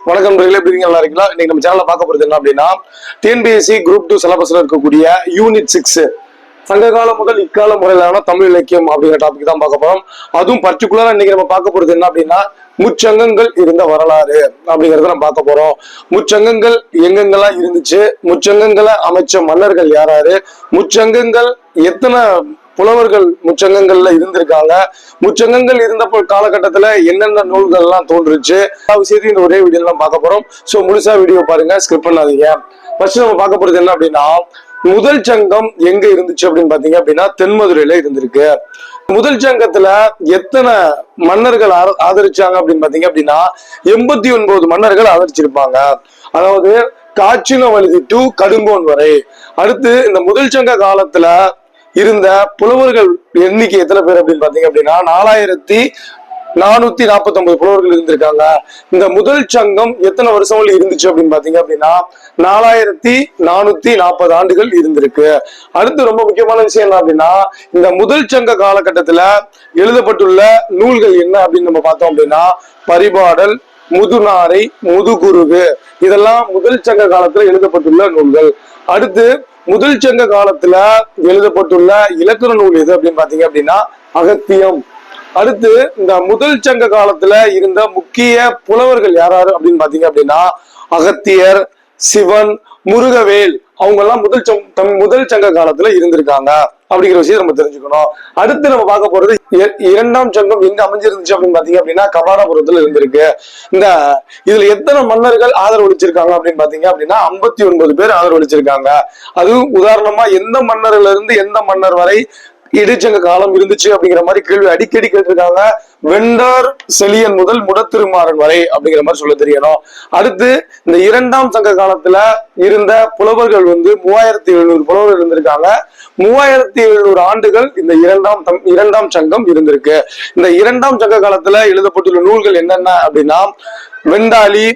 வணக்கம் நண்பர்களே, எப்படி நல்லா இருக்கலாம். இன்னைக்கு நம்ம சேனல்ல பார்க்க போறது என்ன அப்படின்னா, டிஎன்பிஎஸ்சி குரூப் 2 சிலபஸ்ல இருக்கக்கூடிய யூனிட் 6 சங்ககாலம் முதல் இக்காலம் முறையிலான தமிழ் இலக்கியம் அப்படிங்கிற டாபிக் தான் பார்க்க போறோம். அதுவும் பர்டிகுலரா இன்னைக்கு நம்ம பார்க்க போறது என்ன அப்படின்னா, முச்சங்கங்கள் இருந்த வரலாறு அப்படிங்கறத நம்ம பார்க்க போறோம். முச்சங்கங்கள் எங்கெங்கெல்லாம் இருந்துச்சு, முச்சங்கங்களை அமைச்ச மன்னர்கள் யாராரு, முச்சங்கங்கள் எத்தனை புலவர்கள் முச்சங்கங்கள்ல இருந்திருக்காங்க, முச்சங்கங்கள் இருந்த காலகட்டத்துல என்னென்ன நூல்கள் எல்லாம் தோன்றுச்சு, விஷயத்தையும் இந்த ஒரே வீடியோ எல்லாம் பார்க்க போறோம். சோ முழுசா வீடியோ பாருங்க, ஸ்கிப் பண்ணாதீங்க. ஃபர்ஸ்ட் நம்ம பார்க்க போறது என்ன அப்படின்னா, முதல் சங்கம் எங்க இருந்துச்சு அப்படின்னு பாத்தீங்க அப்படின்னா தென்மதுரையில இருந்திருக்கு. முதல் சங்கத்துல எத்தனை மன்னர்கள் ஆதரிச்சாங்க அப்படின்னு பாத்தீங்க அப்படின்னா 89 மன்னர்கள் ஆதரிச்சிருப்பாங்க. அதாவது காச்சினவழுதி டு கடுங்கோன் வரை. அடுத்து இந்த முதல் சங்க காலத்துல இருந்த புலவர்கள் எண்ணிக்கை எத்தனை பேர் அப்படின்னு பாத்தீங்க அப்படின்னா 4449 புலவர்கள் இருந்திருக்காங்க. இந்த முதல் சங்கம் எத்தனை வருஷங்கள் இருந்துச்சு அப்படின்னு பாத்தீங்க அப்படின்னா 4440 ஆண்டுகள் இருந்திருக்கு. அடுத்து ரொம்ப முக்கியமான விஷயம் என்ன அப்படின்னா, இந்த முதல் சங்க காலகட்டத்துல எழுதப்பட்டுள்ள நூல்கள் என்ன அப்படின்னு நம்ம பார்த்தோம் அப்படின்னா, பரிபாடல், முதுநாரை, முதுகுருகு, இதெல்லாம் முதல் சங்க காலத்துல எழுதப்பட்டுள்ள நூல்கள். அடுத்து முதல் சங்க காலத்துல எழுதப்பட்டுள்ள இலக்கண நூல் எது அப்படின்னு பாத்தீங்க அப்படின்னா அகத்தியம். அடுத்து இந்த முதல் சங்க காலத்துல இருந்த முக்கிய புலவர்கள் யாராரு அப்படின்னு பாத்தீங்க அப்படின்னா அகத்தியர், சிவன், முருகவேல், அவங்க எல்லாம் முதல் சங்க காலத்துல இருந்திருக்காங்க அப்படிங்கிற விஷயம் நம்ம தெரிஞ்சுக்கணும். அடுத்து நம்ம பார்க்க போறது இரண்டாம் சங்கம் எங்க அமைஞ்சிருந்துச்சு அப்படின்னு பாத்தீங்க அப்படின்னா கபாடபுரத்துல இருந்திருக்கு. இதுல எத்தனை மன்னர்கள் ஆதரவளிச்சிருக்காங்க அப்படின்னு பாத்தீங்க அப்படின்னா 59 பேர் ஆதரவளிச்சிருக்காங்க. அதுவும் உதாரணமா எந்த மன்னர்ல இருந்து எந்த மன்னர் வரை இடைச்சங்க காலம் இருந்துச்சு அப்படிங்கிற மாதிரி கேள்வி அடிக்கடி கேட்டிருக்காங்க. வெண்டார் செலியன் முதல் முடத்திருமாறன் வரை அப்படிங்கிற மாதிரி சொல்ல தெரியணும். அடுத்து இந்த இரண்டாம் சங்க காலத்துல இருந்த புலவர்கள் 3700 புலவர்கள் இருந்திருக்காங்க. 3700 ஆண்டுகள் இந்த இரண்டாம் சங்கம் இருந்திருக்கு. இந்த இரண்டாம் சங்க காலத்துல எழுதப்பட்டுள்ள நூல்கள் என்னென்ன அப்படின்னா வெண்டாளி,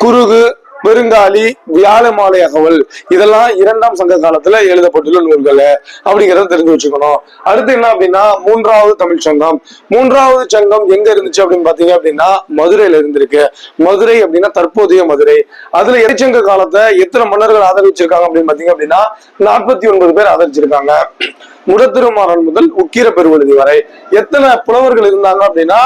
குருகு, பெருங்காலி, வியாழமாலை அகவல், இதெல்லாம் இரண்டாம் சங்க காலத்துல எழுதப்பட்டுள்ள நூல்கள் அப்படிங்கறத தெரிஞ்சு வச்சுக்கணும். அடுத்து என்ன அப்படின்னா மூன்றாவது தமிழ் சங்கம். மூன்றாவது சங்கம் எங்க இருந்துச்சு அப்படின்னு பாத்தீங்க அப்படின்னா மதுரையில இருந்திருக்கு. மதுரை அப்படின்னா தற்போதைய மதுரை. அதுல இடைச்சங்க காலத்தை எத்தனை மன்னர்கள் ஆதரிச்சிருக்காங்க அப்படின்னு பாத்தீங்க அப்படின்னா 49 பேர் ஆதரிச்சிருக்காங்க. முடத்திருமாறன் முதல் உக்கிர பெருவழுதி வரை. எத்தனை புலவர்கள் இருந்தாங்க அப்படின்னா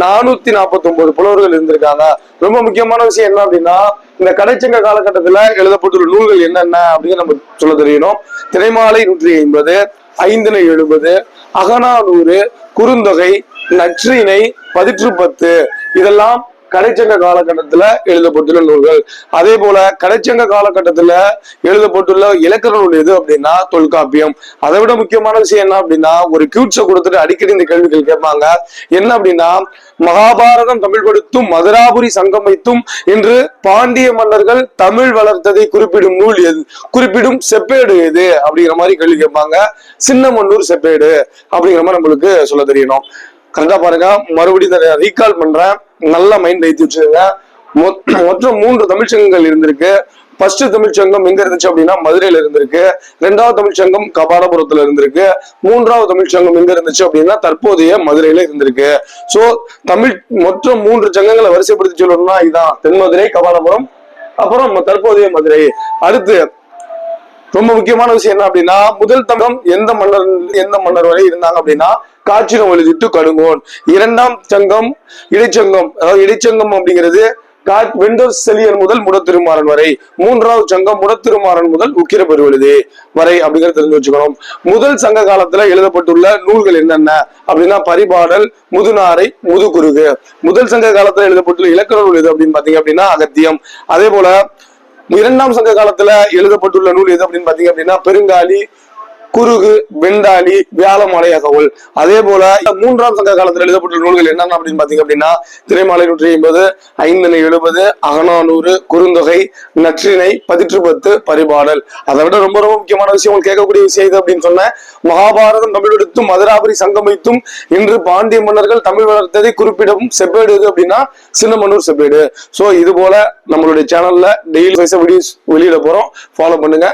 449 புலவர்கள் இருந்திருக்காங்க. ரொம்ப முக்கியமான விஷயம் என்ன அப்படின்னா, இந்த கடைச்சங்க காலகட்டத்துல எழுதப்பட்டுள்ள நூல்கள் என்னென்ன அப்படின்னு நம்ம சொல்ல தெரியணும். திரைமாலை 150, ஐந்திணை 70, அகநானூறு, குறுந்தொகை, நற்றிணை, 10 இதெல்லாம் கடைச்சங்க காலகட்டத்துல எழுதப்பட்டுள்ள நூல்கள். அதே போல கடைச்சங்க காலகட்டத்துல எழுதப்பட்டுள்ள இலக்கண நூல் எது அப்படின்னா தொல்காப்பியம். அதை விட முக்கியமான விஷயம் என்ன அப்படின்னா, ஒரு கியூட்ஸை கொடுத்துட்டு அடிக்கடி இந்த கேள்விகள் கேட்பாங்க. என்ன அப்படின்னா, மகாபாரதம் தமிழ் படுத்தும் மதுராபுரி சங்கம் வைத்தும் என்று பாண்டிய மன்னர்கள் தமிழ் வளர்த்ததை குறிப்பிடும் நூல் எது, குறிப்பிடும் செப்பேடு எது அப்படிங்கிற மாதிரி கேள்வி கேட்பாங்க. சின்னமன்னூர் செப்பேடு அப்படிங்கிற மாதிரி நம்மளுக்கு சொல்ல தெரியணும். கரெக்டா பாருங்க, மறுபடியும் ரீகால் பண்றேன், நல்ல மைண்ட் ஏத்தி வச்சுருங்க. மொத்தம் 3 தமிழ்ச்சங்கங்கள் இருந்திருக்கு. ஃபர்ஸ்ட் தமிழ்ச்சங்கம் எங்க இருந்துச்சு அப்படின்னா மதுரையில இருந்திருக்கு. இரண்டாவது தமிழ்ச்சங்கம் கபாடபுரத்துல இருந்திருக்கு. மூன்றாவது தமிழ்ச்சங்கம் எங்க இருந்துச்சு அப்படின்னா தற்போதைய மதுரையில இருந்திருக்கு. சோ மொத்தம் 3 சங்கங்களை வரிசைப்படுத்தி சொல்லணும்னா இதுதான் தென்மதுரை, கபாடபுரம், அப்புறம் தற்போதைய மதுரை. அடுத்து ரொம்ப முக்கியமான விஷயம் என்ன அப்படின்னா, முதல் தங்கம் எந்த மன்னர் வரை இருந்தாங்க அப்படின்னா காச்சினவழுதி டு கடுங்கோன். இரண்டாம் சங்கம் இடைச்சங்கம், அதாவது இடைச்சங்கம் அப்படிங்கிறது வெண்டர் செலியன் முதல் முடத்திருமாறன் வரை. மூன்றாவது சங்கம் முடத்திருமாறன் முதல் உக்கிர பெருவழுதி வரை அப்படிங்கிறத தெரிஞ்சு வச்சுக்கணும். முதல் சங்க காலத்துல எழுதப்பட்டுள்ள நூல்கள் என்னென்ன அப்படின்னா பரிபாடல், முதுநாரை, முதுகுருகு. முதல் சங்க காலத்துல எழுதப்பட்டுள்ள இலக்கண நூல் எது அப்படின்னு பாத்தீங்க அப்படின்னா அகத்தியம். அதே போல இரண்டாம் சங்க காலத்துல எழுதப்பட்டுள்ள நூல் எது அப்படின்னு பாத்தீங்க அப்படின்னா பெருங்காலி, குருகு, வெண்டாளி, வியாழமாலை அகவல். அதே போல மூன்றாம் சங்க காலத்துல எழுதப்பட்ட நூல்கள் என்னென்ன அப்படின்னு பாத்தீங்க அப்படின்னா திரைமாலை 150, ஐந்திணை 70, அகநானூறு, குறுந்தொகை, நற்றிணை, 10 பரிபாடல். அதை விட ரொம்ப ரொம்ப முக்கியமான விஷயம் உங்களுக்கு கேட்கக்கூடிய விஷயம் இது அப்படின்னு சொன்ன, மகாபாரதம் தமிழ் எடுத்தும் மதுராபுரி சங்கம் வைத்தும் இன்று பாண்டிய மன்னர்கள் தமிழ் வளர்த்ததை குறிப்பிடும் செப்பேடு எது அப்படின்னா சின்னமன்னூர் செப்பேடு. சோ இது போல நம்மளுடைய சேனல்ல டெய்லி வீடியோஸ் வெளியிட போறோம், ஃபாலோ பண்ணுங்க.